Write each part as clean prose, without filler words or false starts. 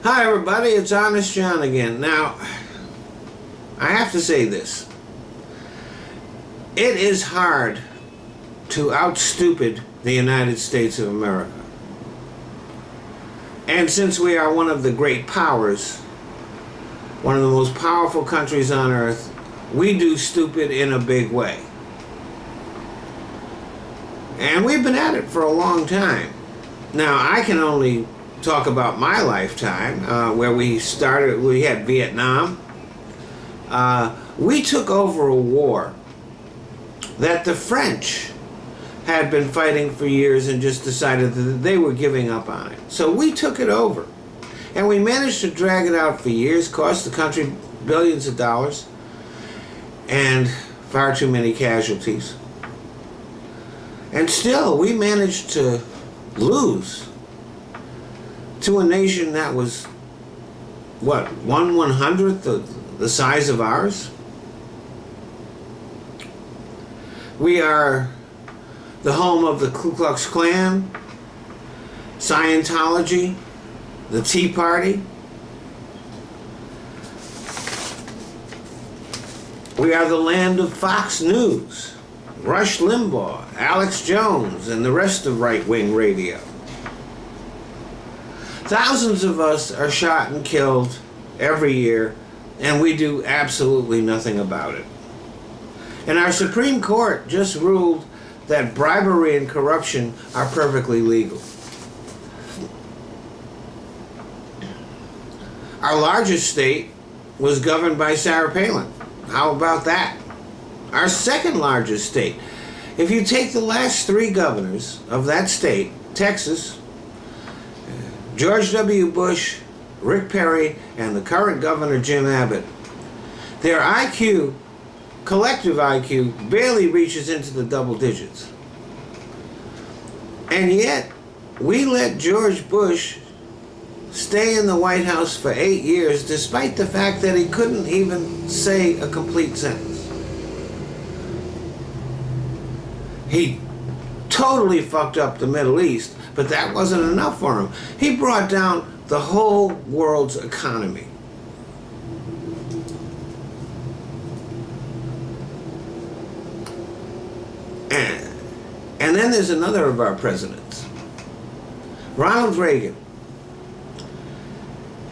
Hi everybody, it's Honest John again. Now, I have to say this. It is hard to out-stupid the United States of America. And since we are one of the great powers, one of the most powerful countries on earth, we do stupid in a big way. And we've been at it for a long time. Now, I can only talk about my lifetime, where we had Vietnam. We took over a war that the French had been fighting for years and just decided that they were giving up on it. So we took it over. And we managed to drag it out for years, cost the country billions of dollars, and far too many casualties. And still, we managed to lose to a nation that was, what, 1/100th the size of ours? We are the home of the Ku Klux Klan, Scientology, the Tea Party. We are the land of Fox News, Rush Limbaugh, Alex Jones, and the rest of right-wing radio. Thousands of us are shot and killed every year, and we do absolutely nothing about it. And our Supreme Court just ruled that bribery and corruption are perfectly legal. Our largest state was governed by Sarah Palin. How about that? Our second largest state. If you take the last three governors of that state, Texas, George W. Bush, Rick Perry, and the current governor, Jim Abbott, their IQ, collective IQ, barely reaches into the double digits. And yet, we let George Bush stay in the White House for 8 years, despite the fact that he couldn't even say a complete sentence. He totally fucked up the Middle East, but that wasn't enough for him. He brought down the whole world's economy. And then there's another of our presidents, Ronald Reagan,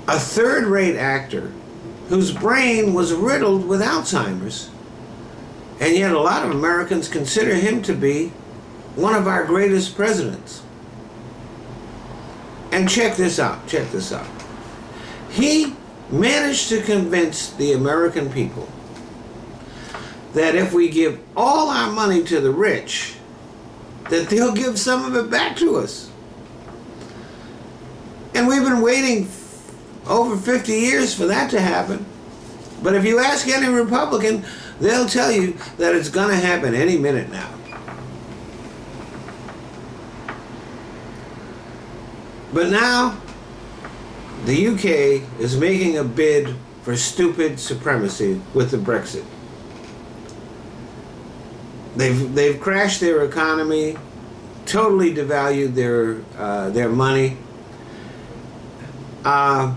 a third-rate actor whose brain was riddled with Alzheimer's, and yet a lot of Americans consider him to be one of our greatest presidents. And check this out. He managed to convince the American people that if we give all our money to the rich, that they'll give some of it back to us. And we've been waiting over 50 years for that to happen. But if you ask any Republican, they'll tell you that it's going to happen any minute now. But now, the UK is making a bid for stupid supremacy with the Brexit. They've crashed their economy, totally devalued their money, and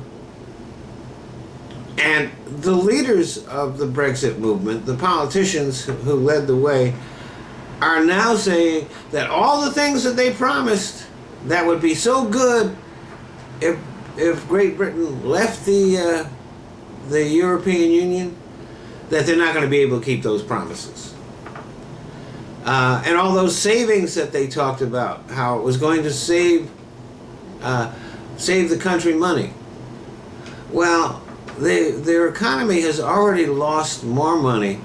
the leaders of the Brexit movement, the politicians who led the way, are now saying that all the things that they promised that would be so good if Great Britain left the European Union, that they're not going to be able to keep those promises. And all those savings that they talked about, how it was going to save the country money. Well, their economy has already lost more money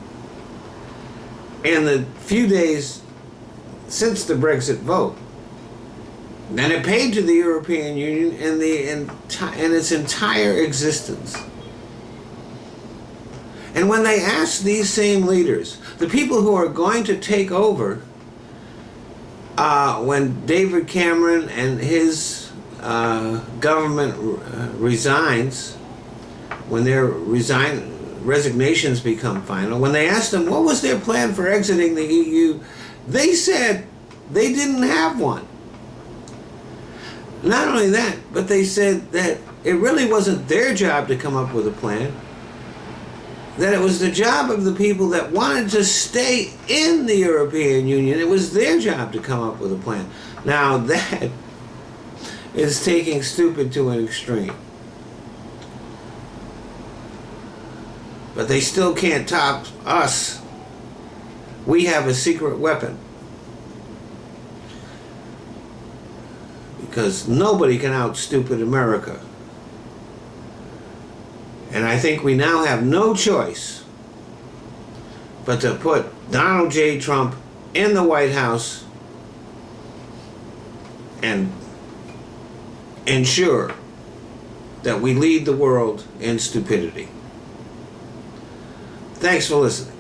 in the few days since the Brexit vote than it paid to the European Union in its entire existence. And when they ask these same leaders, the people who are going to take over when David Cameron and his government resigns, when their resignations become final, when they asked them what was their plan for exiting the EU, they said they didn't have one. Not only that, but they said that it really wasn't their job to come up with a plan, that it was the job of the people that wanted to stay in the European Union. It was their job to come up with a plan. Now that is taking stupid to an extreme. But they still can't top us. We have a secret weapon. Because nobody can out-stupid America. And I think we now have no choice but to put Donald J. Trump in the White House and ensure that we lead the world in stupidity. Thanks for listening.